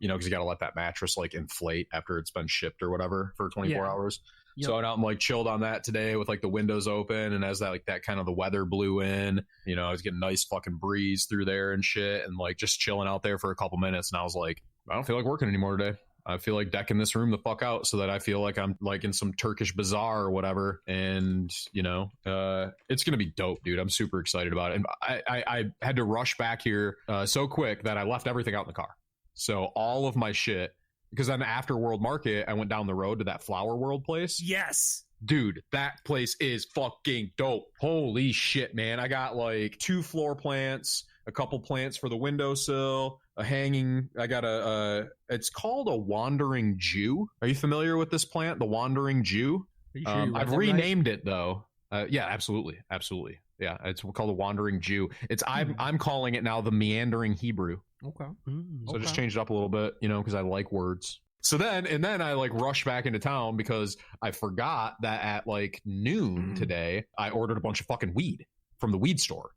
you know, because you got to let that mattress like inflate after it's been shipped or whatever for 24 hours. Yep. So I'm like chilled on that today with like the windows open, and as that like that kind of the weather blew in, you know, I was getting nice fucking breeze through there and shit, and like just chilling out there for a couple minutes, and I was like, I don't feel like working anymore today. I feel like decking this room the fuck out so that I feel like I'm like in some Turkish bazaar or whatever. And, you know, it's going to be dope, dude. I'm super excited about it. And I had to rush back here so quick that I left everything out in the car. So all of my shit, because then after World Market, I went down the road to that Flower World place. Yes. Dude, that place is fucking dope. Holy shit, man. I got like 2 floor plants, a couple plants for the windowsill, a hanging. I got it's called a Wandering Jew. Are you familiar with this plant, the Wandering Jew? Are you sure I've renamed it though. Yeah, absolutely. Yeah, it's called a Wandering Jew. I'm calling it now the Meandering Hebrew. Okay. So I just changed it up a little bit, you know, because I like words. So then I like rushed back into town because I forgot that at like noon today, I ordered a bunch of fucking weed from the weed store.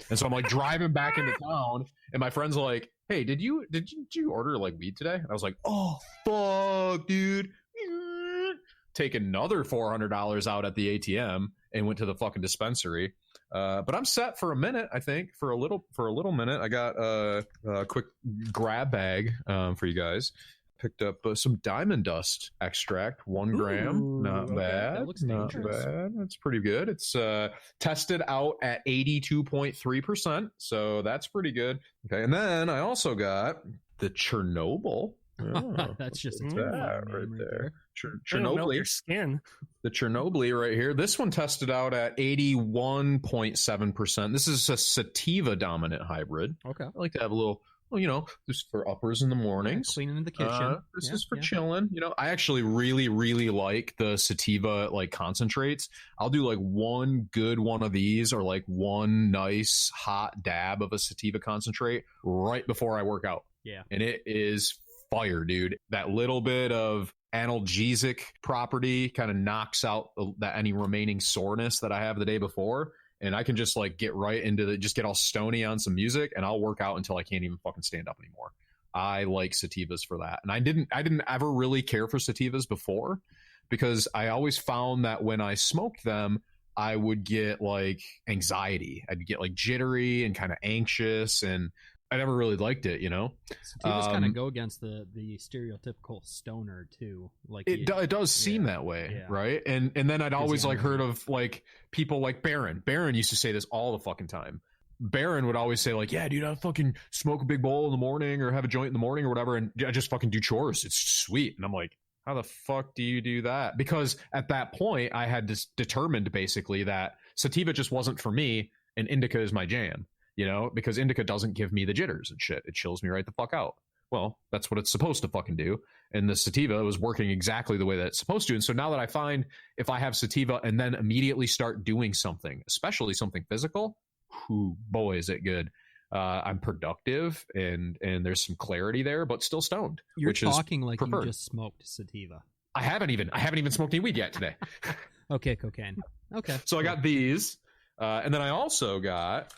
And so I'm like driving back into town, and my friend's like, hey, did you order like weed today? And I was like, oh, fuck, dude. Take another $400 out at the ATM and went to the fucking dispensary. But I'm set for a minute, I think, for a little minute. I got a quick grab bag for you guys. Picked up some diamond dust extract, 1 gram. Ooh, not bad. That looks dangerous. Not bad. That's pretty good. It's tested out at 82.3%, so that's pretty good. Okay, and then I also got the Chernobyl. Oh, that's just that right there. Chernobyl. Your skin. The Chernobyl right here. This one tested out at 81.7%. This is a sativa dominant hybrid. Okay. I like to have a little. Well, you know, this is for uppers in the mornings. Cleaning in the kitchen. This is for chilling. You know, I actually really, really like the sativa like concentrates. I'll do like one good one of these or like one nice hot dab of a sativa concentrate right before I work out. Yeah. And it is fire, dude. That little bit of analgesic property kind of knocks out any remaining soreness that I have the day before. And I can just like get right into just get all stony on some music, and I'll work out until I can't even fucking stand up anymore. I like sativas for that. And I didn't ever really care for sativas before, because I always found that when I smoked them, I would get like anxiety. I'd get like jittery and kind of anxious, and I never really liked it, you know. Sativas kind of go against the stereotypical stoner too. Like it does seem that way, right? And then I'd always like heard of like people like Baron. Baron used to say this all the fucking time. Baron would always say like, yeah, dude, I fucking smoke a big bowl in the morning or have a joint in the morning or whatever, and I just fucking do chores. It's sweet. And I'm like, how the fuck do you do that? Because at that point, I had determined basically that sativa just wasn't for me, and indica is my jam. You know, because indica doesn't give me the jitters and shit. It chills me right the fuck out. Well, that's what it's supposed to fucking do. And the sativa was working exactly the way that it's supposed to. And so now that I find if I have sativa and then immediately start doing something, especially something physical, whoo, boy, is it good. I'm productive and there's some clarity there, but still stoned. You're which talking is like preferred. You just smoked sativa. I haven't even smoked any weed yet today. Okay, cocaine. Okay. So I got these. And then I also got...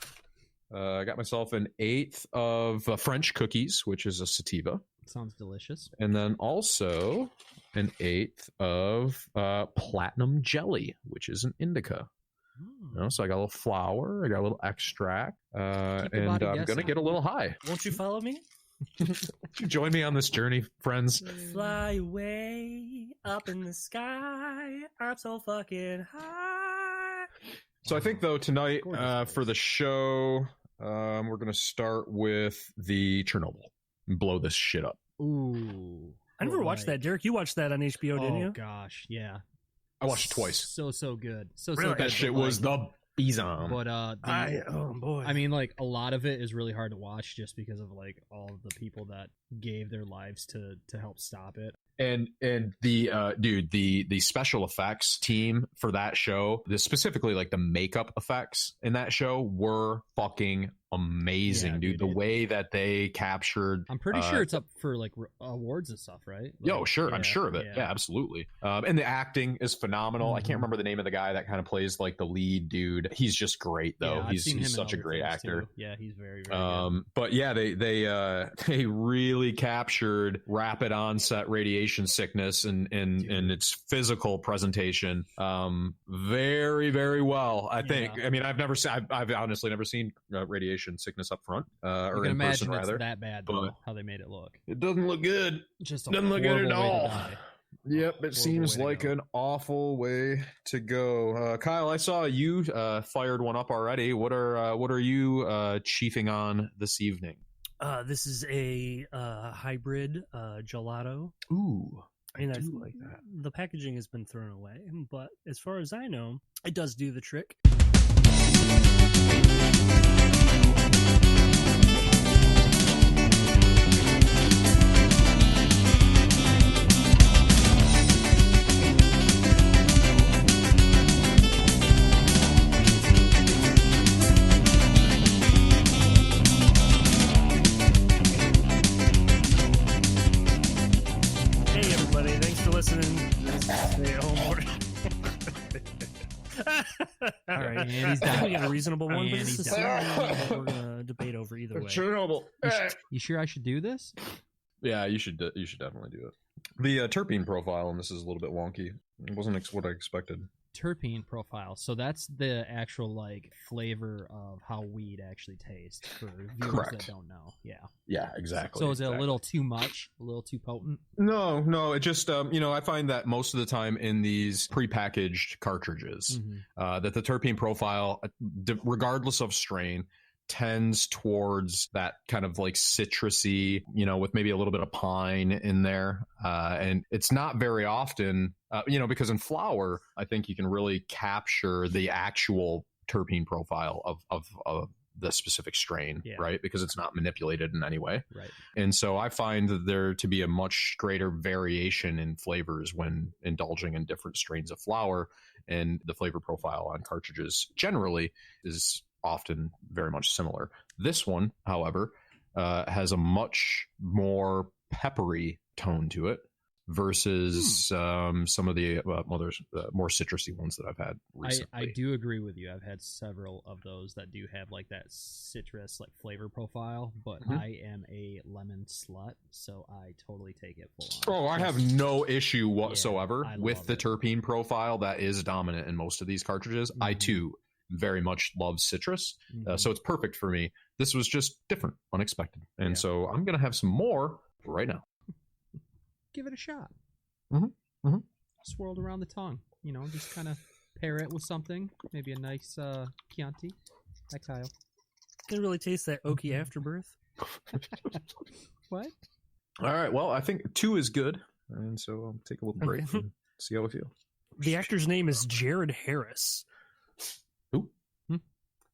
I got myself an 1/8 of French cookies, which is a sativa. Sounds delicious. And then also an 1/8 of platinum jelly, which is an indica. You know, so I got a little flour, I got a little extract, and I'm going to get a little high. Won't you follow me? Join me on this journey, friends. Fly away up in the sky. I'm so fucking high. So I think, though, tonight for the show... we're going to start with the Chernobyl and blow this shit up. Ooh. I never watched that, Derek. You watched that on HBO, didn't you? Oh, gosh, yeah. I watched it twice. So good. So really? good. That shit was the beezon. But, oh, boy. I mean, like, a lot of it is really hard to watch just because of, like, all of the people that gave their lives to help stop it. And the dude, the special effects team for that show, specifically like the makeup effects in that show were fucking amazing, dude. The way that they captured, I'm pretty sure it's up for like awards and stuff, right? Yo, sure, I'm sure of it. Yeah, absolutely. And the acting is phenomenal. I can't remember the name of the guy that kind of plays like the lead dude. He's just great though. He's such a great actor. Too. Yeah, he's very good. But yeah, they really captured rapid onset radiation sickness and its physical presentation very, very well. I think. I mean, I've honestly never seen radiation sickness up front or in person rather. That bad though, how they made it look. It doesn't look good. Just doesn't look good at all. Yep, it seems like an awful way to go. Kyle, I saw you fired one up already. What are you chiefing on this evening? This is a hybrid gelato. Ooh, I do like that. The packaging has been thrown away, but as far as I know, it does do the trick. All right, and he's definitely a reasonable one, but this is something we're gonna debate over either way. Chernobyl. You sure I should do this? Yeah, you should definitely do it. The terpene profile, and this is a little bit wonky. It wasn't what I expected. Terpene profile. So that's the actual like flavor of how weed actually tastes for viewers that don't know. Yeah, exactly. So is it a little too much, a little too potent? No, it just I find that most of the time in these prepackaged cartridges that the terpene profile, regardless of strain, tends towards that kind of like citrusy, with maybe a little bit of pine in there. And it's not very often, because in flower, I think you can really capture the actual terpene profile of the specific strain, right? Because it's not manipulated in any way. Right. And so I find there to be a much greater variation in flavors when indulging in different strains of flower, and the flavor profile on cartridges generally is often very much similar. This one, however, has a much more peppery tone to it versus some of the more citrusy ones that I've had recently. I do agree with you. I've had several of those that do have like that citrus like flavor profile, but I am a lemon slut, so I totally take it full on. Oh, I have no issue whatsoever with the terpene profile that is dominant in most of these cartridges. I too very much love citrus, so it's perfect for me. This was just different, unexpected, and so I'm gonna have some more right now. Give it a shot. Mm-hmm. Swirled around the tongue, just kind of pair it with something, maybe a nice Chianti. Hi, Kyle. Can really taste that oaky afterbirth. What? All right, well, I think 2 is good, and so I'll take a little break and see how we feel. The actor's name is Jared Harris. Who?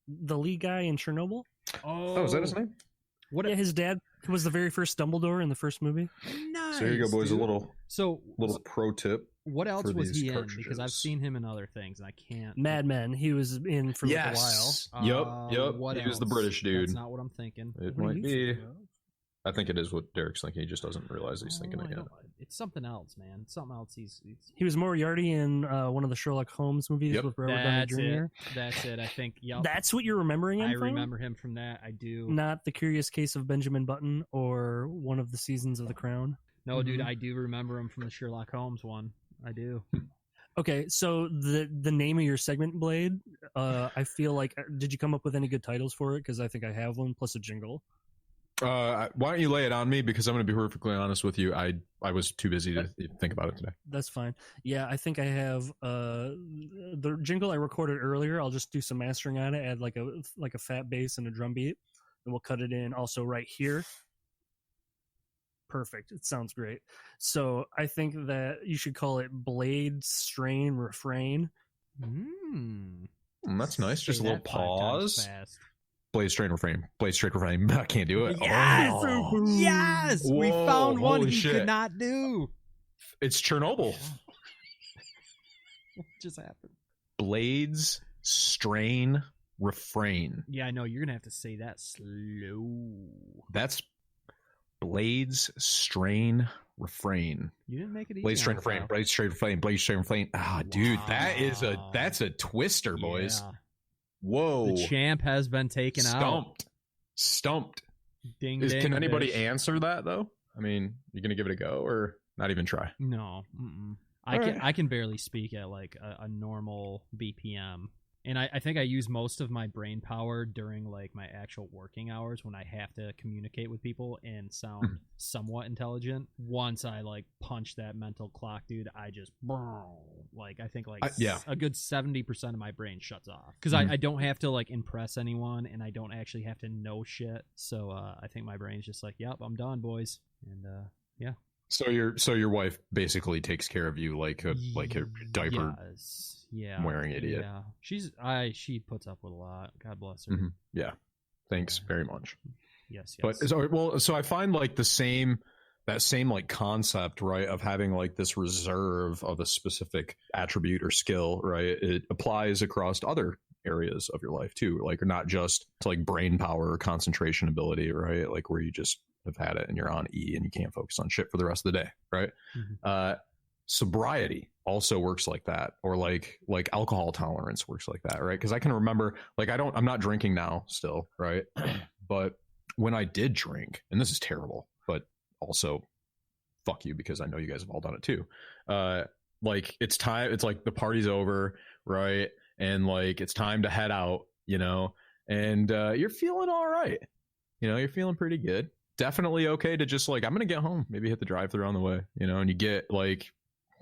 The lead guy in Chernobyl. Oh, is that his name? Yeah, his dad was the very first Dumbledore in the first movie. Nice. So here you go, boys. Dude. A little pro tip. What else was he in? Because I've seen him in other things, and I can't. Mad Men. He was in for a while. Yep. What he else? was the British dude. That's not what I'm thinking. It might be. I think it is what Derek's thinking. He just doesn't realize he's thinking again. It's something else, man. Something else. He was Moriarty in one of the Sherlock Holmes movies with Robert Downey Jr. That's it. I think. Yep. That's what you're remembering him from? I remember him from that. I do. Not The Curious Case of Benjamin Button or one of the seasons of The Crown. No, dude, I do remember him from the Sherlock Holmes one. I do. Okay, so the name of your segment, Blade, I feel like, did you come up with any good titles for it? Because I think I have one, plus a jingle. Why don't you lay it on me? Because I'm going to be perfectly honest with you. I was too busy to think about it today. That's fine. Yeah, I think I have the jingle I recorded earlier. I'll just do some mastering on it, add like a fat bass and a drum beat, and we'll cut it in also right here. Perfect. It sounds great. So I think that you should call it Blade Strain Refrain. That's nice. Just a little pause. Blade Strain Refrain. Blade Strain Refrain. I can't do it. Yes! Oh. Yes! Whoa, we found one he shit. could not do. It's Chernobyl. What just happened? Blades, strain, refrain. Yeah, I know. You're going to have to say that slow. That's blades, strain, refrain. You didn't make it easy. Blades, strain, refrain. Blades, strain, refrain. Blades, strain, refrain. Ah, dude, that's a twister, boys. Yeah. Whoa. The champ has been taken out. Stumped. Ding, Can anybody bitch. answer that, though? I mean, you going to give it a go or not even try? No. Right. I can barely speak at like a normal BPM. And I think I use most of my brain power during like my actual working hours when I have to communicate with people and sound somewhat intelligent. Once I like punch that mental clock, dude, I just like I think like a good 70% of my brain shuts off because I don't have to like impress anyone and I don't actually have to know shit. So I think my brain's just like, yep, I'm done, boys. And yeah. So your wife basically takes care of you like a diaper wearing idiot. Yeah, she puts up with a lot. God bless her. Mm-hmm. Yeah, thanks very much. Yes. But so I find like that same like concept, right, of having like this reserve of a specific attribute or skill, right? It applies across other areas of your life too, like not just to like brain power or concentration ability, right? Like where you just have had it and you're on E and you can't focus on shit for the rest of the day, right? Sobriety also works like that, or like alcohol tolerance works like that, right? Because I can remember, like I'm not drinking now still, right? But when I did drink, and this is terrible, but also fuck you because I know you guys have all done it too. Like it's time, it's like the party's over, right? And like it's time to head out, you know, and you're feeling all right, you know, you're feeling pretty good. Definitely okay to just like, I'm gonna get home, maybe hit the drive-thru on the way, you know, and you get like,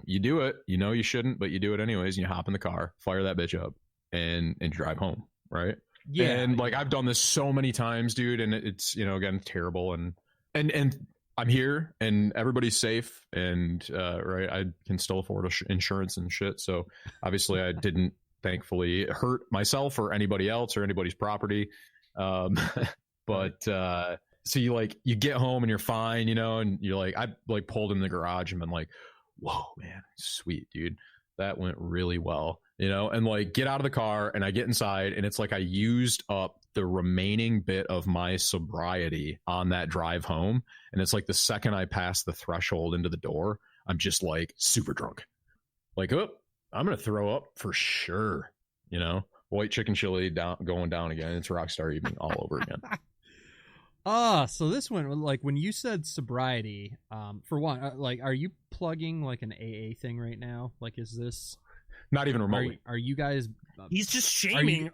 you do it, you know, you shouldn't, but you do it anyways, and you hop in the car, fire that bitch up, and drive home, right? Yeah. And like I've done this so many times, dude, and it's, you know, again, terrible, and I'm here and everybody's safe, and right, I can still afford insurance and shit, so obviously I didn't thankfully hurt myself or anybody else or anybody's property, but so you get home and you're fine, you know, and you're like, I like pulled in the garage and been like, whoa, man, sweet, dude, that went really well, you know, and like get out of the car and I get inside and it's like I used up the remaining bit of my sobriety on that drive home. And it's like the second I pass the threshold into the door, I'm just like super drunk. Like, oh, I'm going to throw up for sure. You know, white chicken chili going down again. It's Rockstar Evening all over again. So this one, like when you said sobriety, for one, like, are you plugging like an AA thing right now? Like, is this not even remotely? Are you guys? He's just shaming.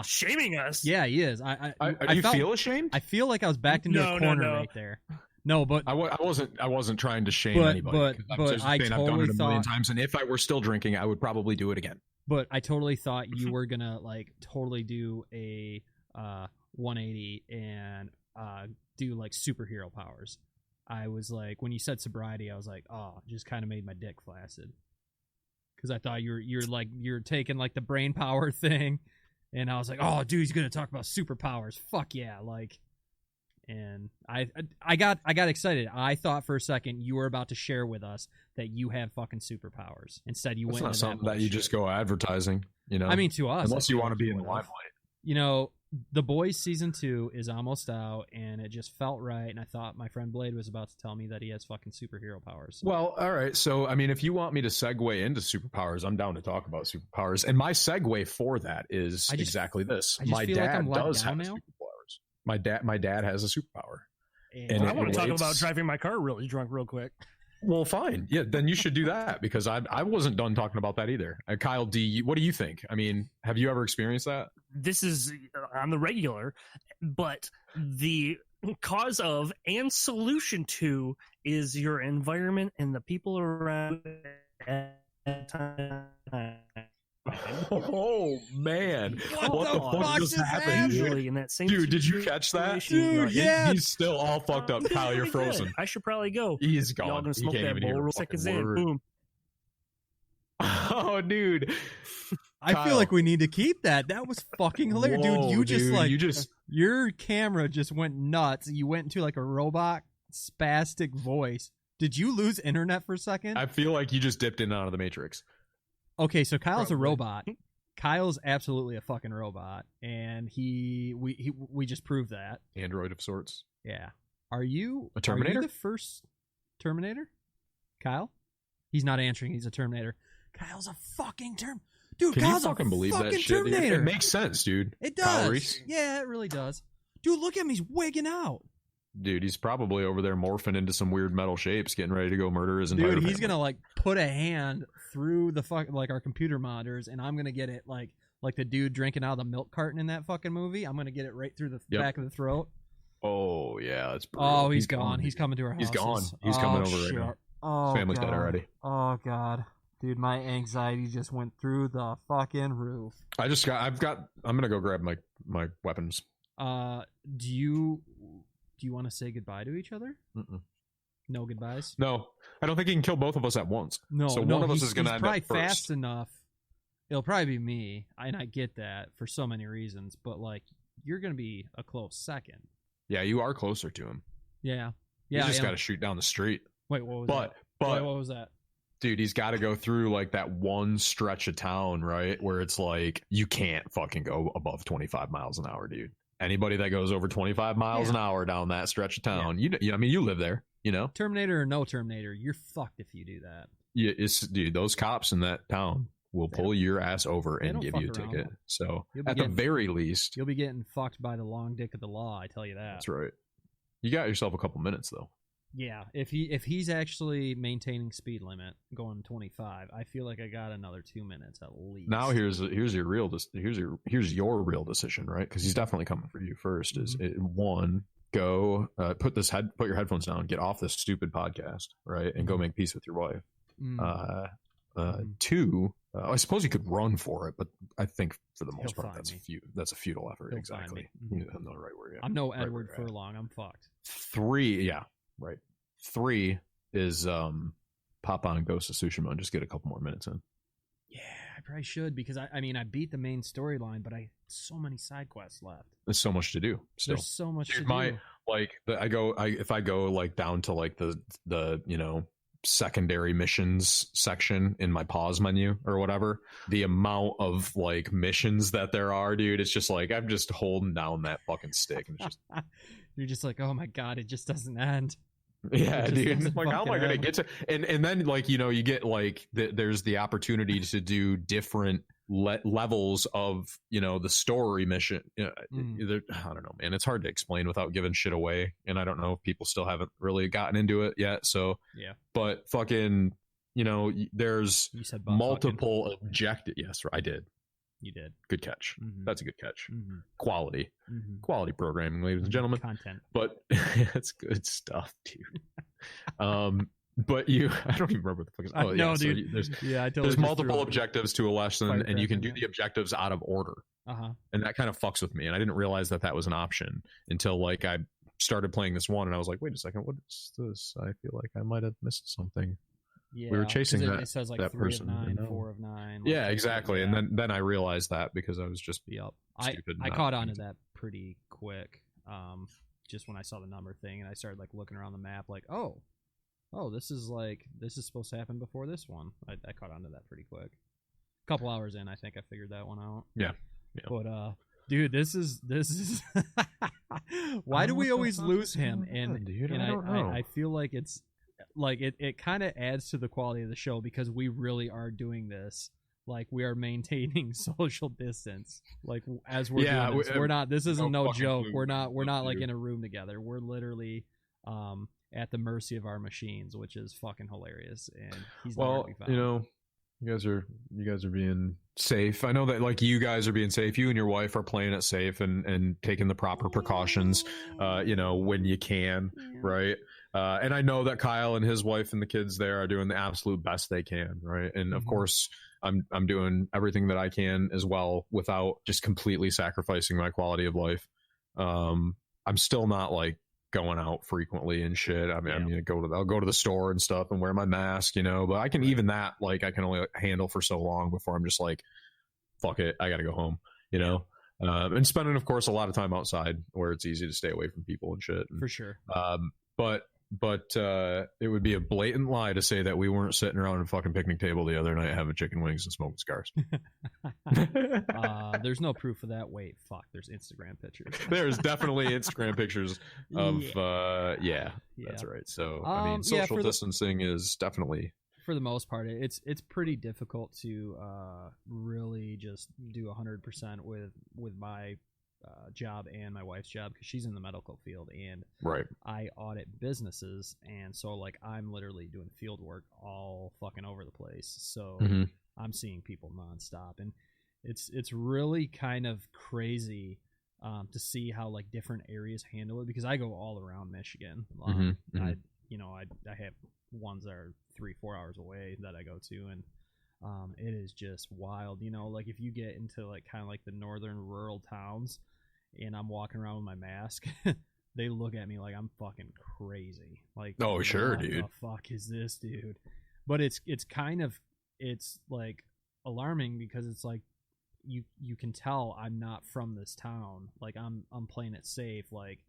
Shaming us. Yeah, he is. Do you feel ashamed? I feel like I was backed into a corner right there. No, but I wasn't trying to shame anybody. But I totally I've done it a million times, and if I were still drinking, I would probably do it again. But I totally thought you were gonna like totally do a 180 and do like superhero powers. I was like, when you said sobriety, I was like, oh, just kind of made my dick flaccid because I thought you're taking like the brain power thing, and I was like, oh, dude, he's gonna talk about superpowers. Fuck yeah, like. And I got excited. I thought for a second you were about to share with us that you have fucking superpowers. Instead, you went. It's not something that you just go advertising. You know, I mean, to us, unless you want to be in the limelight. You know, The Boys season 2 is almost out, and it just felt right. And I thought my friend Blade was about to tell me that he has fucking superhero powers. Well, all right. So, I mean, if you want me to segue into superpowers, I'm down to talk about superpowers. And my segue for that is exactly this. My dad does have superpowers. My dad has a superpower. And I want to talk about driving my car really drunk real quick. Well, fine. Yeah, then you should do that because I wasn't done talking about that either. Kyle, what do you think? I mean, have you ever experienced that? This is on the regular, but the cause of and solution to is your environment and the people around at the time. Oh man! What the fuck just happened? Usually in that same dude, did you catch that? Dude, yeah. He's still all fucked up. Kyle, you're frozen. Good. I should probably go. He's gone. Y'all gonna smoke that bowl real seconds in. Boom. Oh, dude. I feel like we need to keep that. That was fucking hilarious. Whoa, dude, your camera just went nuts. You went into like a robot spastic voice. Did you lose internet for a second? I feel like you just dipped in and out of the Matrix. Okay, so Kyle's Probably. a robot. Kyle's absolutely a fucking robot, and we just proved that. Android of sorts. Yeah. Are you A Terminator? Are you the first Terminator? Kyle? He's not answering. He's a Terminator. Kyle's a fucking Dude, Can Kyle's you fucking a believe fucking that shit? Dude? Terminator. It makes sense, dude. It does. Kyle Reese. Yeah, it really does. Dude, look at him. He's wigging out. Dude, he's probably over there morphing into some weird metal shapes, getting ready to go murder his entire Dude, family. he's gonna like put a hand through the our computer monitors, and I'm gonna get it like the dude drinking out of the milk carton in that fucking movie. I'm gonna get it right through the back of the throat. Oh yeah, that's brutal. Oh, he's gone. He's coming to our house. He's gone. He's coming over right now. Oh, His family's dead God. already. Oh god, dude, my anxiety just went through the fucking roof. I'm gonna go grab my weapons. Do you want to say goodbye to each other? Mm-mm. No goodbyes. No, I don't think he can kill both of us at once. No, so no, one of us he's- is gonna he's end probably up first. fast enough. It'll probably be me, and I get that for so many reasons. But like, you're gonna be a close second. Yeah, you are closer to him. Yeah, You yeah. just I got am. to shoot down the street. Wait, what was But that? but Wait, what was that? dude, he's got to go through like that one stretch of town, right, where it's like you can't fucking go above 25 miles an hour, dude. Anybody that goes over 25 miles an hour down that stretch of town, I mean, you live there, you know. Terminator or no Terminator, you're fucked if you do that. Yeah, dude, those cops in that town will pull your ass over they and don't give fuck you a around. ticket. So You'll be at the getting- very least, You'll be getting fucked by the long dick of the law. I tell you that. that's right. You got yourself a couple minutes though. Yeah, if he's actually maintaining speed limit going 25, I feel like I got another 2 minutes at least. Now here's your real here's your real decision, right? Because he's definitely coming for you first. Is one, go put your headphones down, get off this stupid podcast, right, and go make peace with your wife. Two, I suppose you could run for it, but I think for the most He'll part find me. that's a futile effort. He'll Exactly. find me. You know right where you are. I'm no right Edward where you're at. Furlong. I'm fucked. Three, yeah, right. Three is pop on Ghost of Tsushima and just get a couple more minutes in. Yeah, I probably should because I mean I beat the main storyline, but I so many side quests left. There's so much to do still. There's so much Dude, to do. if I go like down to like the secondary missions section in my pause menu or whatever, the amount of like missions that there are, dude, it's just like I'm just holding down that fucking stick and it's just You're just like, oh my god, it just doesn't end. yeah, It just dude. doesn't Like, how am I fucking gonna end. get to? And then like you get like there's the opportunity to do different levels of the story mission. I don't know, man. It's hard to explain without giving shit away, and I don't know if people still haven't really gotten into it yet. So Yeah. but fucking, there's You said butt multiple objectives. Yes, I did. You did. Good catch. Mhm. That's a good catch. Mhm. Quality Mhm. programming, ladies and gentlemen. Content. But it's good stuff, dude. But I don't even remember what the fuck is. I Oh, know, yeah, so dude. there's Yeah, I totally there's just multiple threw it. objectives to a lesson, Firecracker, and you can do yeah. the objectives out of order, Uh-huh. and that kind of fucks with me. And I didn't realize that was an option until like I started playing this one, and I was like, wait a second, what is this? I feel like I might have missed something. Yeah, were chasing 'cause that- it says like that 3 person, of I 9, know. 4 of 9. Yeah, exactly. Yeah. And then I realized that because I was just Yep. stupid. I not caught paying on to that pretty quick. Just when I saw the number thing and I started like looking around the map, like, oh, this is supposed to happen before this one. I caught on to that pretty quick. A couple hours in, I think I figured that one out. Yeah. But dude, this is why do we always lose him? And dude, and I don't know. I feel like it's like it kind of adds to the quality of the show because we really are doing this. Like we are maintaining social distance. Like as we're doing this. We're not. This isn't no fucking joke. clue We're not what like to in do. a room together. We're literally at the mercy of our machines, which is fucking hilarious. And he's nowhere well, to be found. you guys are being safe. I know that like you guys are being safe. You and your wife are playing it safe and taking the proper precautions. When you can, right? And I know that Kyle and his wife and the kids there are doing the absolute best they can, right? And of Mhm. course, I'm doing everything that I can as well without just completely sacrificing my quality of life. I'm still not like going out frequently and shit. I mean, I'll go to the store and stuff and wear my mask, but I can even that, like I can only handle for so long before I'm just like, fuck it, I gotta go home, and spending, of course, a lot of time outside where it's easy to stay away from people and shit. For sure. But but it would be a blatant lie to say that we weren't sitting around a fucking picnic table the other night having chicken wings and smoking cigars. There's no proof of that. Wait, fuck. There's Instagram pictures. There's definitely Instagram pictures of that's right. So I mean, social distancing is definitely, for the most part, it's pretty difficult to really just do 100% with my job and my wife's job, because she's in the medical field and right. I audit businesses, and so like I'm literally doing field work all fucking over the place. So I'm seeing people nonstop, and it's really kind of crazy to see how like different areas handle it, because I go all around Michigan. I have ones that are 3-4 hours away that I go to, and it is just wild. Like if you get into like kind of like the northern rural towns and I'm walking around with my mask, they look at me like I'm fucking crazy. Like, oh sure, what dude. The fuck is this, dude? But it's like alarming, because it's like you can tell I'm not from this town. Like I'm playing it safe. Like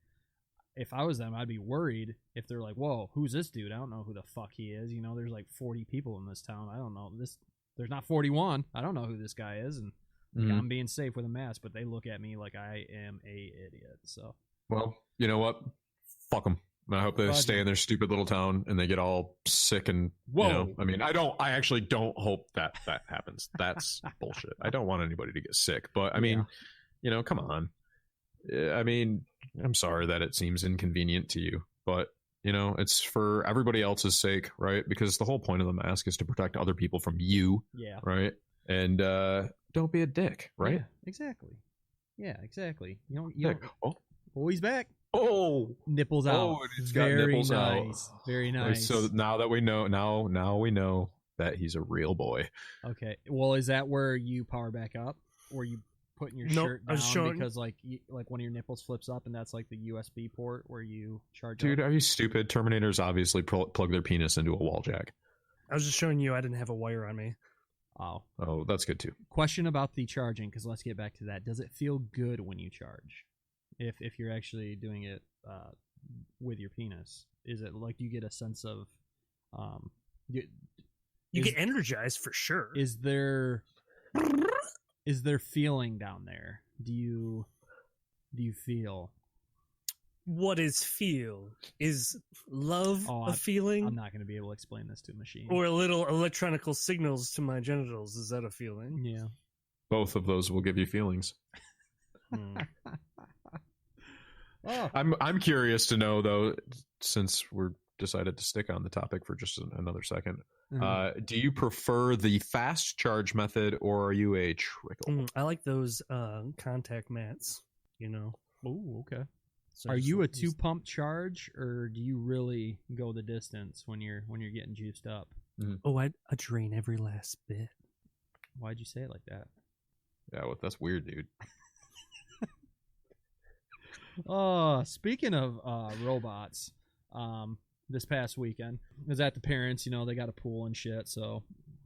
if I was them, I'd be worried if they're like, whoa, who's this dude? I don't know who the fuck he is. There's like 40 people in this town. I don't know this. There's not 41. I don't know who this guy is, and I'm being safe with a mask, but they look at me like I am a idiot. So, well, you know what? Fuck them. I hope they stay in their stupid little town and they get all sick and I mean, I actually don't hope that happens. That's bullshit. I don't want anybody to get sick, but I mean, come on. I mean, I'm sorry that it seems inconvenient to you, but it's for everybody else's sake, right? Because the whole point of the mask is to protect other people from you. Yeah. Right. And don't be a dick, right? Yeah, exactly. Oh, he's back. Oh, nipples out. Oh, it's got nipples nice. out. Very nice. So now that we know, now we know that he's a real boy. Okay. Well, is that where you power back up, or you putting your shirt down because like one of your nipples flips up, and that's like the USB port where you charge? Dude, up? Are you stupid? Terminators obviously plug their penis into a wall jack. I was just showing you I didn't have a wire on me. Oh, that's good too. Question about the charging, because let's get back to that. Does it feel good when you charge? If you're actually doing it with your penis, is it like you get a sense of you get energized for sure? Is there feeling down there? Do you feel? What is feel? Is love a feeling? I'm not going to be able to explain this to a machine. Or a little electronical signals to my genitals. Is that a feeling? Yeah. Both of those will give you feelings. I'm curious to know, though, since we're decided to stick on the topic for just another second. Do you prefer the fast charge method, or are you a trickle? I like those contact mats, Oh, okay. So are you a 2-pump charge, or do you really go the distance when you're getting juiced up? Oh, I drain every last bit. Why'd you say it like that? Yeah, well, that's weird, dude. Speaking of robots, this past weekend I was at the parents'. They got a pool and shit, so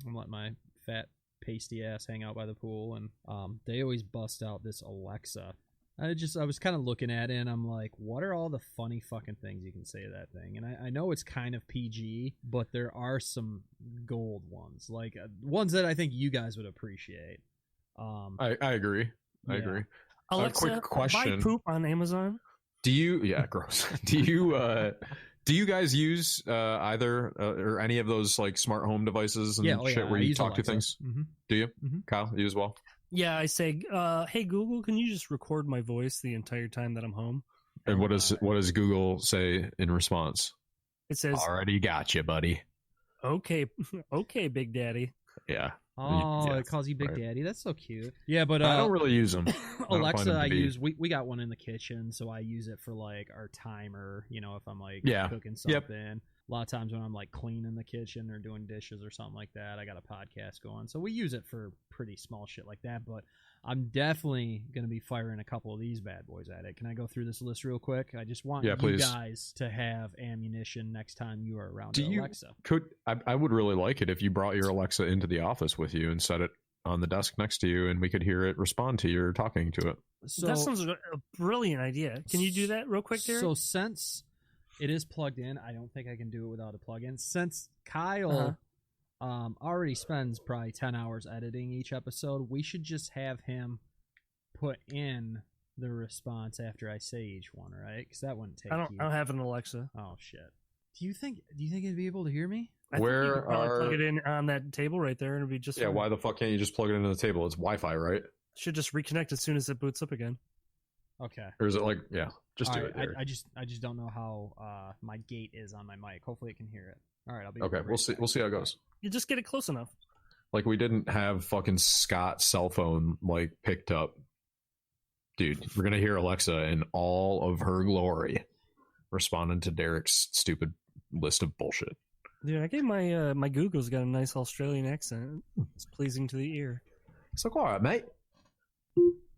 I'm letting my fat pasty ass hang out by the pool, and they always bust out this Alexa. I was kind of looking at it, and I'm like, what are all the funny fucking things you can say to that thing? And I know it's kind of PG, but there are some gold ones, like ones that I think you guys would appreciate. I agree. I agree. Alexa, quick question. buy poop on Amazon. Do you? Yeah, gross. Do you guys use either or any of those like smart home devices and shit where you talk to things? Mm-hmm. Do you, mm-hmm. Kyle? You as well? Yeah, I say, hey Google, can you just record my voice the entire time that I'm home? And what does Google say in response? It says, "Already got you, buddy." Okay, Big Daddy. Yeah. Oh, it calls you Big Daddy. That's so cute. Yeah, but I don't really use them. Alexa, I use. We got one in the kitchen, so I use it for like our timer. If I'm like cooking something. Yep. A lot of times when I'm like cleaning the kitchen or doing dishes or something like that, I got a podcast going, so we use it for pretty small shit like that. But I'm definitely gonna be firing a couple of these bad boys at it. Can I go through this list real quick? I just want you guys to have ammunition next time you are around Alexa. I would really like it if you brought your Alexa into the office with you and set it on the desk next to you, and we could hear it respond to your talking to it. So that sounds like a brilliant idea. Can you do that real quick, Derek? So since It is plugged in. I don't think I can do it without a plug-in. Since Kyle already spends probably 10 hours editing each episode, we should just have him put in the response after I say each one, right? Because that wouldn't take I don't have an Alexa. Oh shit! Do you think it'd be able to hear me? I think you could probably plug it in on that table right there, and it'd be just fine. Why the fuck can't you just plug it into the table? It's Wi-Fi, right? Should just reconnect as soon as it boots up again. Okay. Or is it like just do right, it? I just don't know how my gate is on my mic. Hopefully it can hear it. All right, I'll be Okay. We'll see. We'll see how it goes. You just get it close enough. Like we didn't have fucking Scott's cell phone like picked up. Dude, we're gonna hear Alexa in all of her glory, responding to Derek's stupid list of bullshit. Dude, I gave my my Google's got a nice Australian accent. It's pleasing to the ear. It's like, all right, mate.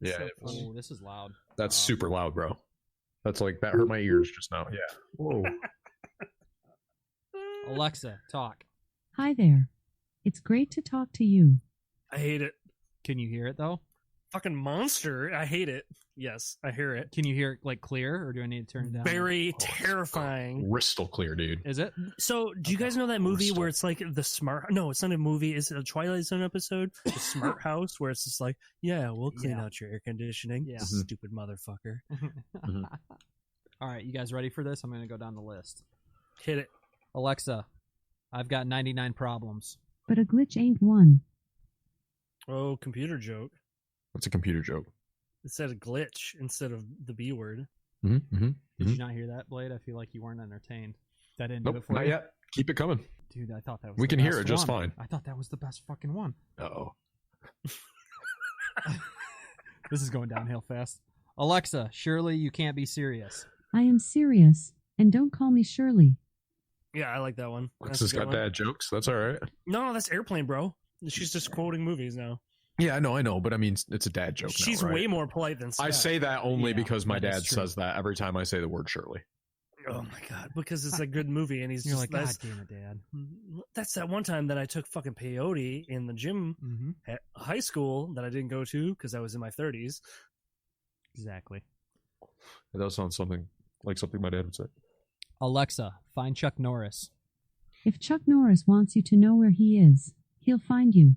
Yeah, So Oh, this is loud. that's super loud, bro. That's like that hurt my ears just now. Yeah. Whoa. Alexa, talk. Hi there. It's great to talk to you. I hate it. Can you hear it though? Fucking monster. I hate it. Yes, I hear it. Can you hear it like clear, or do I need to turn it down? Very terrifying. Crystal clear, dude. Is it? So, do you guys know that movie where it's like the smart? No, it's not a movie. It's a Twilight Zone episode, the Smart House, where it's just like, yeah, we'll clean out your air conditioning. Yeah. Stupid motherfucker. All right, you guys ready for this? I'm going to go down the list. Hit it. Alexa, I've got 99 problems. But a glitch ain't one. Oh, computer joke. That's a computer joke. It said a glitch instead of the B word. Did you not hear that, Blade? I feel like you weren't entertained. That didn't do it Nope, for not you? yet. Keep it coming. Dude, I thought that was We the can hear best it just one. fine. I thought that was the best fucking one. Uh-oh. This is going downhill fast. Alexa, surely you can't be serious. I am serious, and don't call me Shirley. Yeah, I like that one. That's Alexa's a good got one. bad jokes. That's all right. No, that's Airplane, bro. She's just quoting movies now. Yeah, I know, but I mean, it's a dad joke. She's now, right? way more polite than Scott. I say that only Yeah, because my that is dad true. says that every time I say the word Shirley. Oh my god, because it's a good movie, and he's You're just like, God damn it, Dad. that's that one time that I took fucking peyote in the gym Mm-hmm. at high school that I didn't go to because I was in my 30s. Exactly. It does sound something like something my dad would say. Alexa, find Chuck Norris. If Chuck Norris wants you to know where he is, he'll find you.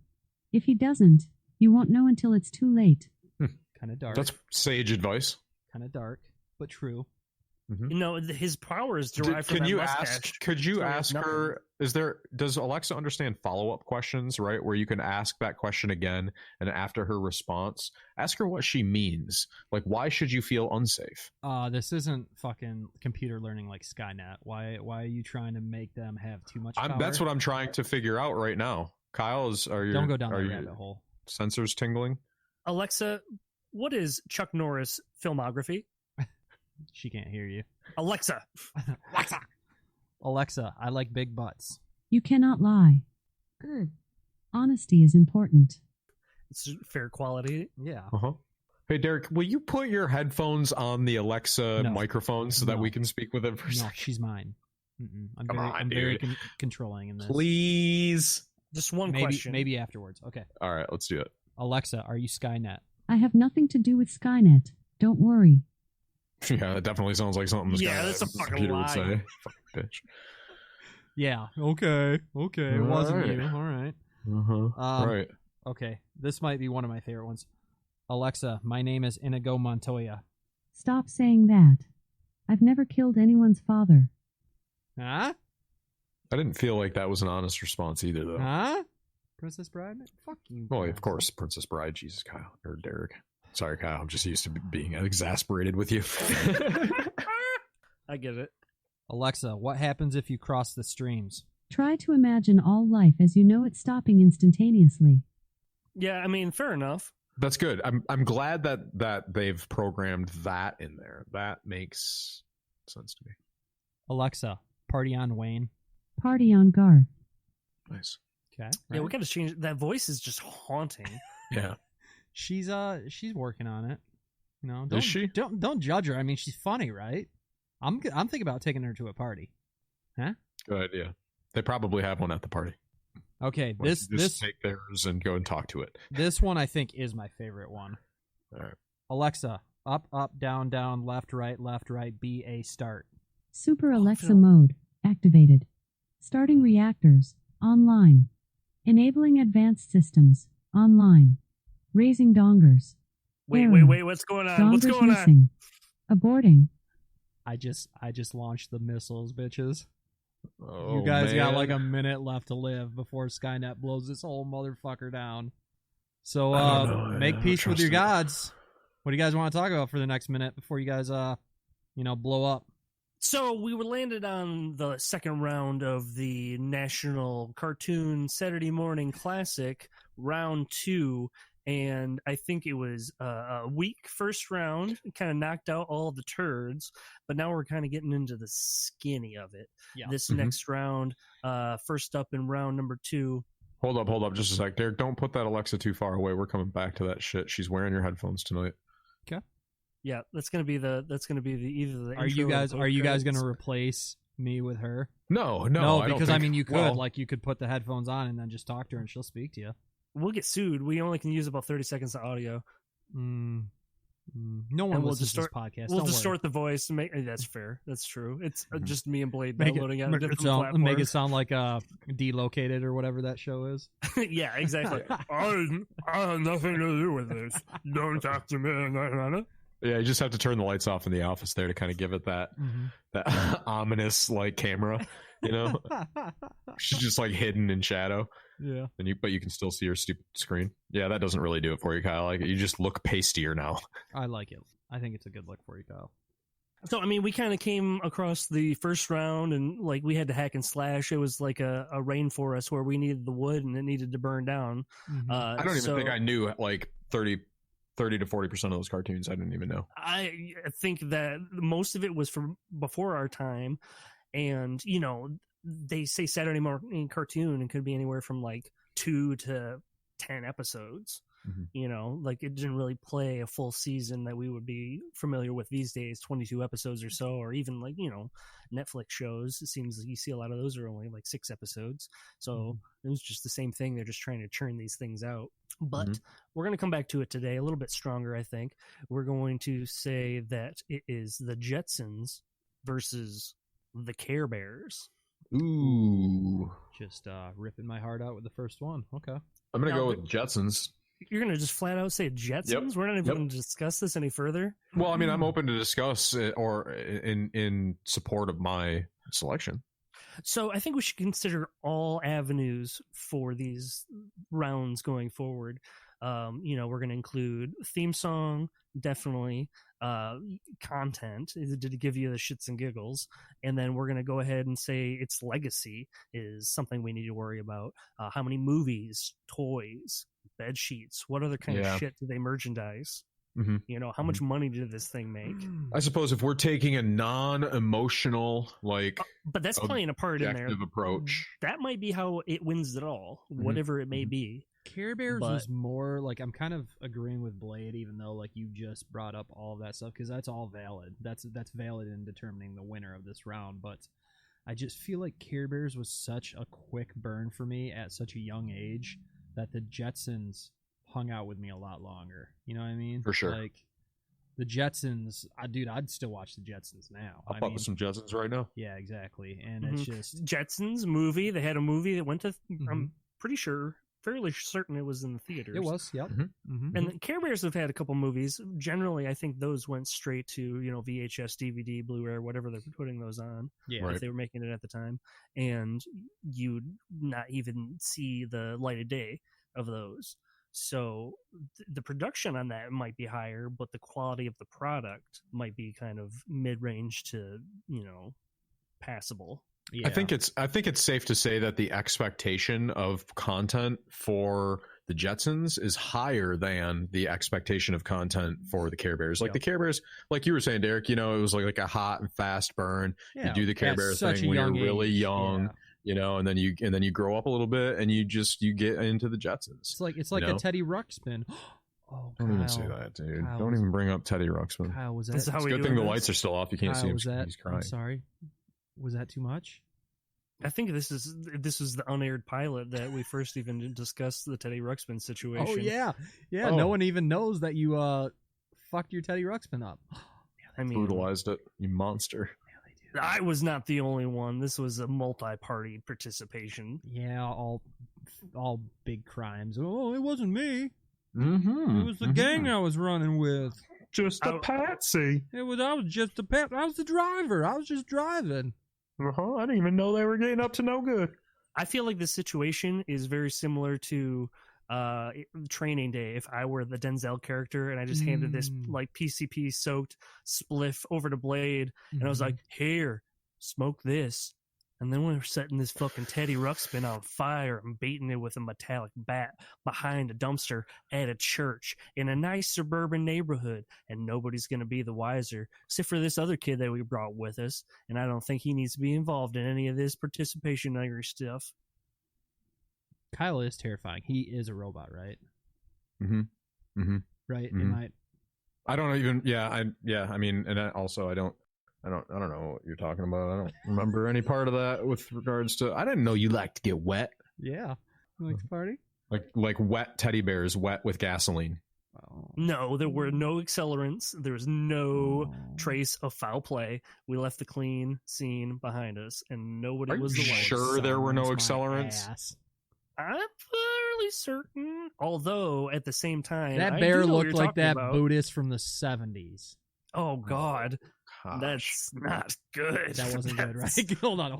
If he doesn't, you won't know until it's too late. Kind of dark. That's sage advice. Kind of dark, but true. You know, his power is derived from Can that you mustache. ask? Could you So ask nothing. her? Does Alexa understand follow-up questions? Right, where you can ask that question again, and after her response, ask her what she means. Like, why should you feel unsafe? This isn't fucking computer learning like Skynet. Why are you trying to make them have too much power? That's what I'm trying to figure out right now. Kyle, Don't go down are that your rabbit hole. sensors tingling? Alexa, what is Chuck Norris filmography? She can't hear you. Alexa. Alexa, I like big butts. You cannot lie. Good. Honesty is important. It's fair quality. Yeah. Uh-huh. Hey, Derek, will you put your headphones on the Alexa No. microphone so that No. we can speak with it for a No, second? she's mine. I'm Come on, very dude. controlling in this. Please. Just one maybe, question. Maybe afterwards. Okay. All right, let's do it. Alexa, are you Skynet? I have nothing to do with Skynet. Don't worry. Yeah, that definitely sounds like something Yeah, that's a fucking computer would lie. say. Fucking bitch. Yeah. Okay. It wasn't Alright. you. All right. Uh-huh. Right. Okay. This might be one of my favorite ones. Alexa, my name is Inigo Montoya. Stop saying that. I've never killed anyone's father. Huh? I didn't feel like that was an honest response either, though. Huh? Princess Bride? Fuck you. Well, guys. of course, Princess Bride. Jesus, Kyle. Or Derek. Sorry, Kyle. I'm just used to being exasperated with you. I get it. Alexa, what happens if you cross the streams? Try to imagine all life as you know it stopping instantaneously. Yeah, I mean, fair enough. That's good. I'm glad that they've programmed that in there. That makes sense to me. Alexa, party on Wayne. Party on Garth. Nice. Okay. Yeah, we got to change. That voice is just haunting. Yeah. She's working on it. You know, Is she? Don't judge her. I mean, she's funny, right? I'm thinking about taking her to a party. Huh? Good idea. They probably have one at the party. Okay, Why don't you this just take theirs and go and talk to it. this one I think is my favorite one. All right. Alexa, up, down, left, right, B, A, start. Super Alexa Phil. mode activated. Starting reactors online. Enabling advanced systems online. Raising dongers. Wait, Error. wait, wait. What's going on? What's Dongers going on? missing. Aborting. I just launched the missiles, bitches. Oh, You guys got man. like a minute left to live before Skynet blows this whole motherfucker down. So I don't know, make man. peace with your Trust it. gods. What do you guys want to talk about for the next minute before you guys blow up? So we were landed on the second round of the National Cartoon Saturday Morning Classic, round 2. And I think it was a weak first round, kind of knocked out all the turds, but now we're kind of getting into the skinny of it. Yeah. This Mhm. next round, first up in round number 2. Hold up, just a sec, Derek. Don't put that Alexa too far away. We're coming back to that shit. She's wearing your headphones tonight. Yeah, that's gonna be the either the. Are you intro or guys post-credits. gonna replace me with her? No, No, I don't because think- you could well, you could put the headphones on and then just talk to her and she'll speak to you. We'll get sued. We only can use about 30 seconds of audio. No one And we'll listens to this distort- podcast. We'll Don't worry. distort the voice to make. That's fair. That's true. It's Mhm. just me and Blade Make downloading it, out a different make it platform. sound like Delocated or whatever that show is. Yeah, exactly. I have nothing to do with this. Don't talk to me. Yeah, you just have to turn the lights off in the office there to kind of give it that ominous like camera. You know, she's just like hidden in shadow, Yeah. but you can still see her stupid screen. Yeah, that doesn't really do it for you, Kyle. Like you just look pastier now. I like it. I think it's a good look for you, Kyle. So, I mean, we kind of came across the first round and like we had to hack and slash. It was like a rainforest where we needed the wood and it needed to burn down. I don't even think I knew like 30 to 40% of those cartoons. I didn't even know. I think that most of it was from before our time. And, you know, they say Saturday morning cartoon and could be anywhere from like 2 to 10 episodes. Mhm. You know, like it didn't really play a full season that we would be familiar with these days, 22 episodes or so, or even like, you know, Netflix shows. It seems like you see a lot of those are only like 6 episodes. So it was just the same thing. They're just trying to churn these things out. But we're going to come back to it today a little bit stronger, I think. We're going to say that it is the Jetsons versus the Care Bears. Ooh, Just ripping my heart out with the first one. Okay. I'm gonna Now, go with Jetsons. You're going to just flat out say Jetsons? We're not even going to discuss this any further? Well, I mean, I'm open to discuss it or in support of my selection. So I think we should consider all avenues for these rounds going forward. You know, we're going to include theme song, definitely, content to give you the shits and giggles, and then we're going to go ahead and say its legacy is something we need to worry about. How many movies, toys, bed sheets, what other kind of shit do they merchandise? Mm-hmm. You know, how much money did this thing make? I suppose if we're taking a non-emotional, like, But that's playing a part in there. objective approach. That might be how it wins it all, whatever it may be. Care Bears But- was more like, I'm kind of agreeing with Blade, even though like you just brought up all of that stuff, because that's all valid. That's valid in determining the winner of this round. But I just feel like Care Bears was such a quick burn for me at such a young age that the Jetsons hung out with me a lot longer. You know what I mean? For sure. Like the Jetsons, dude, I'd still watch the Jetsons now. I'll pop with some Jetsons right now. Yeah, exactly. And it's just Jetsons movie. They had a movie that went to. I'm pretty sure, fairly certain it was in the theaters. it was. Yep. Mhm. And the Care Bears have had a couple movies. Generally, I think those went straight to VHS, DVD, Blu-ray, whatever they're putting those on. Yeah. Right. If they were making it at the time, and you'd not even see the light of day of those. So the production on that might be higher, but the quality of the product might be kind of mid-range to passable. Yeah. I think it's safe to say that the expectation of content for the Jetsons is higher than the expectation of content for the Care Bears. Like Yep. the Care Bears, like you were saying, Derek, it was like a hot and fast burn. Yeah, You do the Care at Bear such thing a when you're young really age. young, Yeah. and then you grow up a little bit and you get into the Jetsons. It's like know? a Teddy Ruxpin. Oh, Don't even Kyle. say that, dude. Kyle Don't was- even bring up Teddy Ruxpin. Kyle, was that? This is how It's we a good doing thing the this? lights are still off. You can't see Kyle, him. was that? He's crying. I'm sorry. Was that too much? I think this is the unaired pilot that we first even discussed the Teddy Ruxpin situation. Oh yeah. Oh. No one even knows that you fucked your Teddy Ruxpin up. I mean, Brutalized it, you monster. Yeah, they do. I was not the only one. This was a multi-party participation. Yeah, all big crimes. Oh, it wasn't me. Mm-hmm. It was the gang I was running with. Just a patsy. I was just I was the driver. I was just driving. Uh-huh. I didn't even know they were getting up to no good. I feel like this situation is very similar to Training Day. If I were the Denzel character and I just handed this like PCP soaked spliff over to Blade, and I was like, "Here, smoke this." And then we were setting this fucking Teddy Ruxpin on fire and baiting it with a metallic bat behind a dumpster at a church in a nice suburban neighborhood. And nobody's going to be the wiser, except for this other kid that we brought with us. And I don't think he needs to be involved in any of this participation stuff. Kyle is terrifying. He is a robot, right? Mm-hmm. Mm-hmm. Right? Mm-hmm. I don't even. Yeah. I mean, and I don't know what you're talking about. I don't remember any part of that with regards to. I didn't know you like to get wet. Yeah, you like to party. Like wet teddy bears, wet with gasoline. Oh. No, there were no accelerants. There was no trace of foul play. We left the clean scene behind us, and nobody was the one. Sure, there were no accelerants. I'm fairly certain. Although at the same time, that bear looked like that Buddhist from the 70s. Oh God. Gosh. That's not good. That wasn't good, right? Hold on.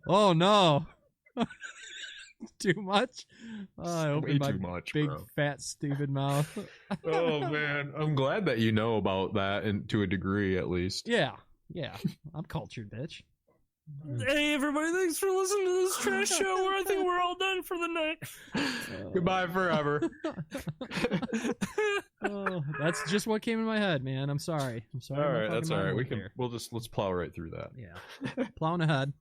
Oh no. Too much? I opened my too much, big bro. Fat stupid mouth. Oh man, I'm glad that you know about that, and to a degree at least. Yeah. I'm cultured, bitch. Hey everybody, thanks for listening to this trash show where I think we're all done for the night. Goodbye forever. Oh, that's just what came in my head, man. I'm sorry. All right, that's all right. Let's plow right through that. Yeah. Plowing ahead.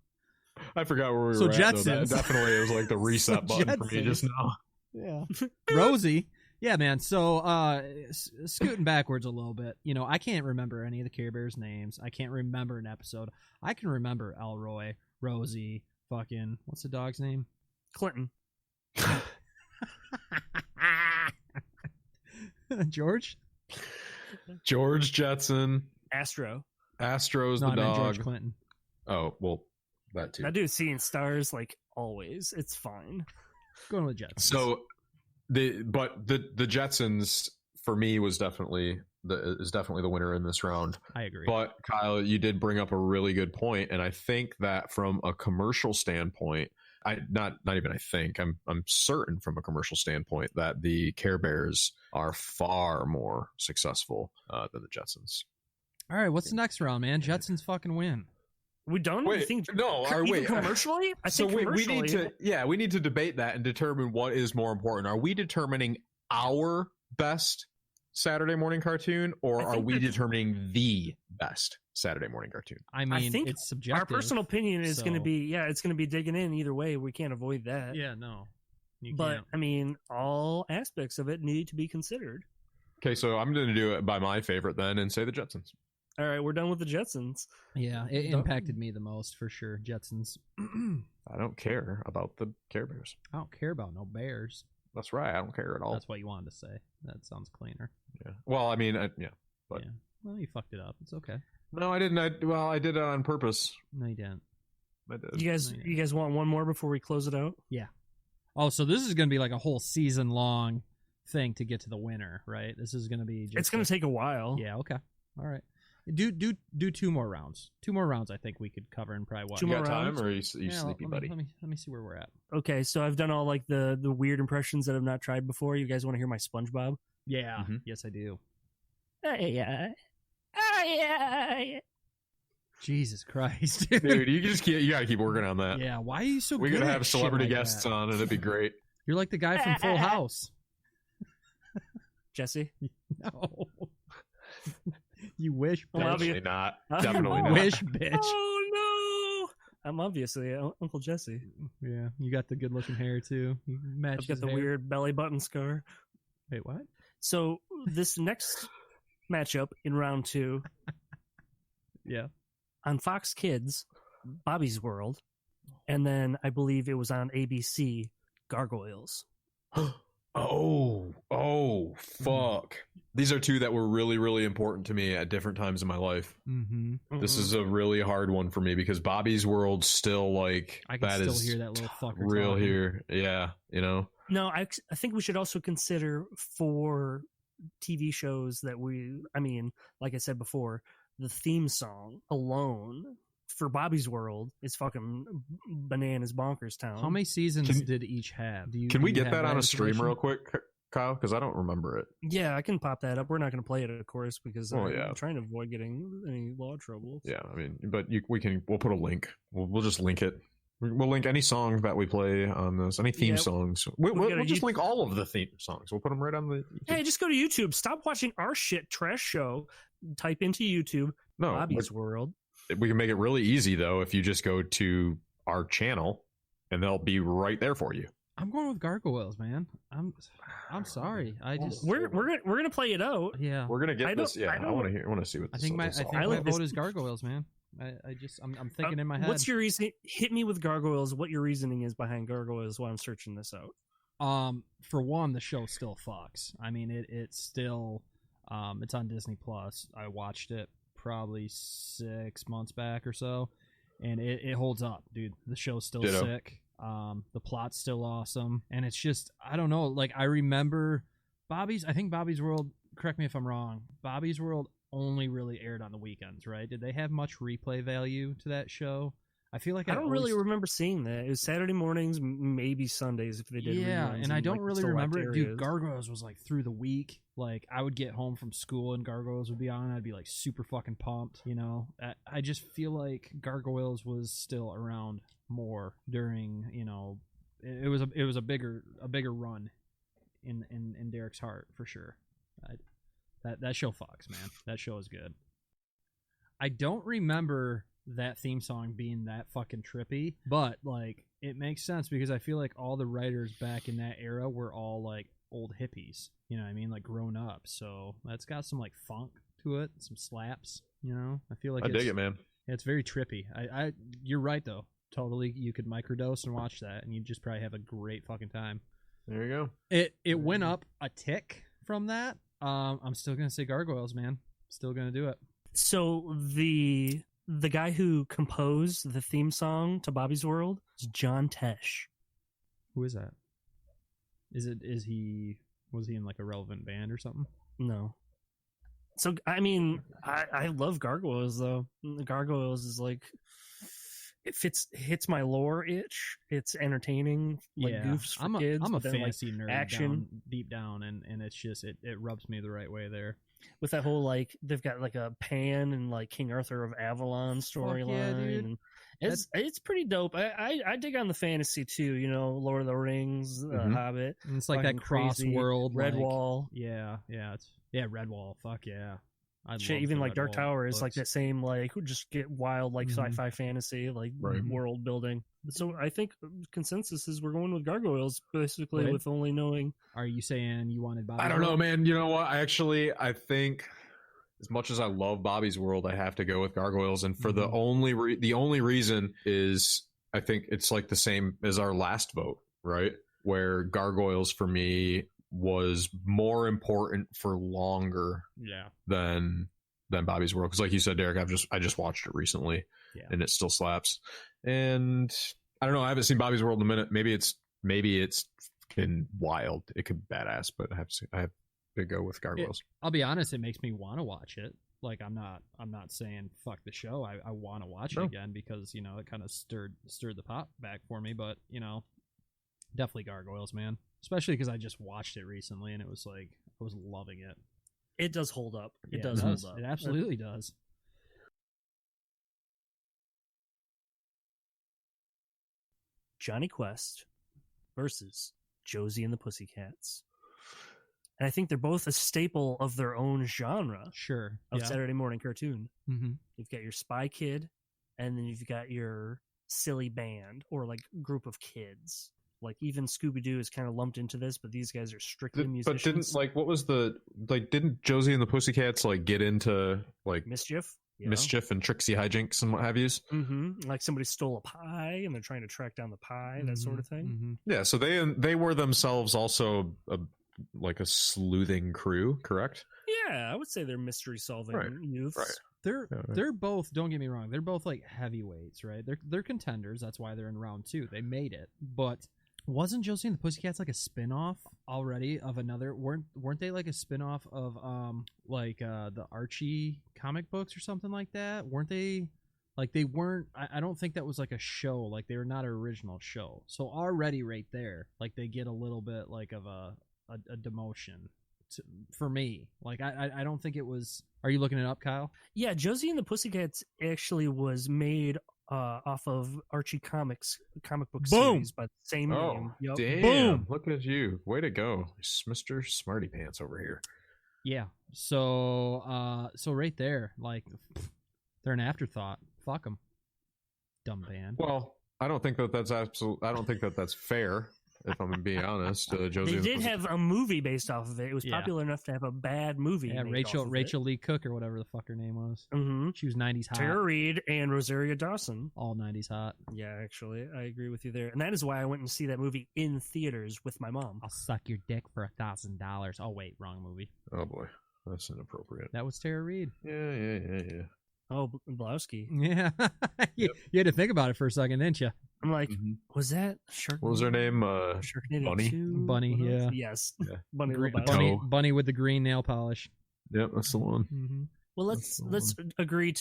I forgot where we So were at. Though. Jetsons. Definitely, it was like the reset button for me just now. Yeah. Rosie. Yeah, man. So, scooting backwards a little bit, I can't remember any of the Care Bears names. I can't remember an episode. I can remember Elroy, Rosie, fucking, what's the dog's name? Clinton. George Jetson. Astro's No, the I meant dog. George Clinton. Oh, well, that too. That dude's seeing stars like always. It's fine. Going with Jetsons. So the Jetsons for me is definitely the winner in this round. I agree. But Kyle, you did bring up a really good point, and I think that from a commercial standpoint, I'm certain from a commercial standpoint that the Care Bears are far more successful than the Jetsons. All right, what's the next round, man? Jetsons fucking win. We don't think commercially. We need to debate that and determine what is more important. Are we determining our best Saturday morning cartoon, or are we determining the best Saturday morning cartoon? I mean, I think it's subjective. Our personal opinion is going to be, it's going to be digging in either way. We can't avoid that. Yeah, no. But I mean, all aspects of it need to be considered. Okay, so I'm going to do it by my favorite then and say the Jetsons. All right, we're done with the Jetsons. Yeah, it impacted me the most for sure. Jetsons. I don't care about the Care Bears. I don't care about no bears. That's right. I don't care at all. That's what you wanted to say. That sounds cleaner. Yeah. Well, I mean, but yeah. Well, you fucked it up. It's okay. No, I didn't. I did it on purpose. No, you didn't. I did. You guys want one more before we close it out? Yeah. Oh, so this is going to be like a whole season long thing to get to the winner, right? This is going to be. It's going to take a while. Yeah. Okay. All right. Do 2 more rounds. 2 more rounds. I think we could cover in probably what. 2 more time, rounds? or are you sleepy, buddy? Let me see where we're at. Okay, so I've done all like the weird impressions that I've not tried before. You guys want to hear my SpongeBob? Yeah. Mm-hmm. Yes, I do. Yeah. Jesus Christ, dude! You gotta keep working on that. Yeah. Why are you so? We're good gonna at have celebrity shit like guests that? on, and it'd be great. You're like the guy from Full House. Jesse? No. You wish, bitch. Definitely not. Definitely not. Wish, bitch. Oh no! I'm obviously Uncle Jesse. Yeah, you got the good-looking hair too. You match. I've got the weird belly button scar. Wait, what? So this next matchup in round 2, yeah, on Fox Kids, Bobby's World, and then I believe it was on ABC, Gargoyles. Oh, fuck. These are two that were really, really important to me at different times in my life. Mm-hmm. This is a really hard one for me because Bobby's World still like I can that still is hear that little fucker real talking. here. Yeah, you know. No, I think we should also consider for TV shows that like I said before, the theme song alone for Bobby's World is fucking bananas bonkers town. How many seasons did each have? Can we do you get have that on a stream information? real quick, Kyle? Because I don't remember it. Yeah, I can pop that up. We're not going to play it, of course, because Oh, I'm yeah. trying to avoid getting any law trouble. Yeah, I mean, but we'll put a link. We'll just link it. We'll link any song that we play on this, any theme songs. We'll just link all of the theme songs. We'll put them right on the YouTube. Hey, just go to YouTube. Stop watching our shit trash show. Type into YouTube Bobby's World. We can make it really easy though if you just go to our channel, and they'll be right there for you. I'm going with Gargoyles, man. I'm sorry. I just We're gonna play it out. yeah. We're gonna get this. Yeah, I want to see what. I This, think my this all my about. vote is Gargoyles, man. I'm thinking in my head. What's your reason? Hit me with Gargoyles. What your reasoning is behind Gargoyles while I'm searching this out. For one, the show still fucks. I mean, it's still it's on Disney Plus. I watched it probably 6 months back or so, and it holds up, dude. The show's still Ditto. sick. The plot's still awesome, and it's just, I don't know, like, I remember I think Bobby's World, correct me if I'm wrong, Bobby's World only really aired on the weekends, right? Did they have much replay value to that show? I feel like I don't really remember seeing that. It was Saturday mornings, maybe Sundays if they did. Yeah, reruns and I in, don't like, really select remember it. Dude, areas. Gargoyles was like through the week. Like, I would get home from school and Gargoyles would be on. I'd be like super fucking pumped, you know? I just feel like Gargoyles was still around more during, you know, it was a bigger run in Derek's heart for sure. That show fucks, man. That show is good. I don't remember that theme song being that fucking trippy, but like, it makes sense because I feel like all the writers back in that era were all like old hippies, you know what I mean, like grown up. So that's got some like funk to it, some slaps, you know. I feel like I dig it, man. It's very trippy. You're right though. Totally, you could microdose and watch that, and you'd just probably have a great fucking time. There you go. It went up a tick from that. I'm still gonna say Gargoyles, man. Still gonna do it. So the guy who composed the theme song to Bobby's World is John Tesh. Who is that? Was he in like a relevant band or something? No. So I mean, I love Gargoyles though. Gargoyles is like, it hits my lore itch. It's entertaining, like goofs for kids. I'm a but then, fantasy nerd action deep down, and it's just it rubs me the right way there. with that whole like they've got like a Pan and like King Arthur of Avalon storyline. Yeah, it's pretty dope. I dig on the fantasy too. You know, Lord of the Rings, Mhm. Hobbit. And it's like that fucking cross crazy. world Redwall. Yeah, Redwall. Fuck yeah. Shit, even like Dark Tower is like that same like just get wild like sci-fi fantasy like Right. world building. So I think consensus is we're going with Gargoyles basically Right. with only knowing. Are you saying you wanted Bobby? I don't know, man. You know what? I think as much as I love Bobby's World, I have to go with Gargoyles, and for the only reason is I think it's like the same as our last vote, right? Where Gargoyles for me was more important for longer than Bobby's World, because like you said, Derek, I just watched it recently, and it still slaps. And I don't know, I haven't seen Bobby's World in a minute. Maybe it's fucking wild. It could be badass, but I have to go with Gargoyles. I'll be honest, it makes me want to watch it. Like, I'm not saying fuck the show. I want to watch it again because, you know, it kind of stirred the pot back for me. But, you know, definitely Gargoyles, man. Especially because I just watched it recently and it was like I was loving it. It does hold up. It does hold up. It absolutely does. Johnny Quest versus Josie and the Pussycats. And I think they're both a staple of their own genre Sure. of Saturday morning cartoon. Mm-hmm. You've got your Spy Kid, and then you've got your silly band or like group of kids. Like even Scooby Doo is kind of lumped into this, but these guys are strictly musicians. But didn't Josie and the Pussycats like get into like Mischief? mischief and tricksy hijinks and what have yous. Like somebody stole a pie and they're trying to track down the pie, that sort of thing. Yeah, so they were themselves also like a sleuthing crew, correct? Yeah, I would say they're mystery solving youths. Right. They're both, don't get me wrong, they're both like heavyweights, right? They're contenders. That's why they're in round 2. They made it. But wasn't Josie and the Pussycats like a spin-off already of another? Weren't they like a spin-off of the Archie comic books or something like that? Weren't they? Like they weren't. I don't think that was like a show. Like they were not an original show. So already right there, like they get a little bit like of a demotion for me. Like I don't think it was. Are you looking it up, Kyle? Yeah, Josie and the Pussycats actually was made off of Archie comic book series by the same name. Yep. Damn! Boom! Look at you, way to go, Mr. Smarty Pants over here. Yeah. So right there, like they're an afterthought. Fuck them, dumb band. Well, I don't think that's fair. If I'm being honest, Josie. They did have a movie based off of it. It was popular enough to have a bad movie. Yeah, made off of Rachel Lee Cook or whatever the fuck her name was. Mm-hmm. She was 90s hot. Tara Reid and Rosario Dawson. All 90s hot. Yeah, actually, I agree with you there, and that is why I went and see that movie in theaters with my mom. I'll suck your dick for $1,000. Oh wait, wrong movie. Oh boy, that's inappropriate. That was Tara Reid. Yeah. Oh, Blowski. Yeah, you had to think about it for a second, didn't you? I'm like, was that Sharknado? What was her name? Sharknado Bunny? 2? Bunny, yeah. Yes. Yeah. Bunny Lebowski. Bunny with the green nail polish. Yep, that's the one. Mm-hmm. Well, let's agree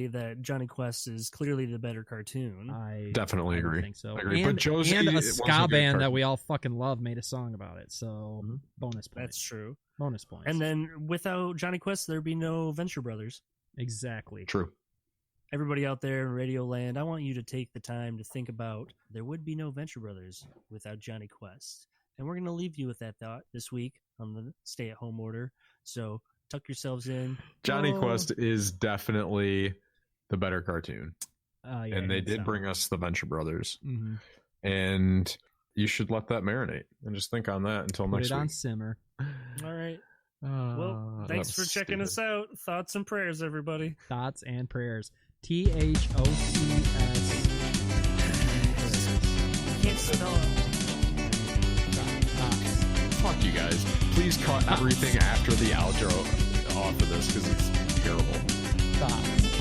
that Johnny Quest is clearly the better cartoon. I definitely agree. think so. I agree. And, But Josie, and it a wasn't ska good band that cartoon. we all fucking love made a song about it. So bonus points. That's true. Bonus points. And then without Johnny Quest, there'd be no Venture Brothers. exactly. True. Everybody out there in Radio Land, I want you to take the time to think about there would be no Venture Brothers without Johnny Quest. And we're going to leave you with that thought this week on the stay-at-home order. So tuck yourselves in. Johnny Quest is definitely the better cartoon. Yeah, And they did bring us the Venture Brothers. Mm-hmm. And you should let that marinate and just think on that until Put next it on week. simmer. All right. Well, thanks for checking us out. Thoughts and prayers, everybody. Thoughts and prayers. THOTS. Can't spell it. Fuck you guys. Please cut everything after the outro off of this because it's terrible. Thoughts.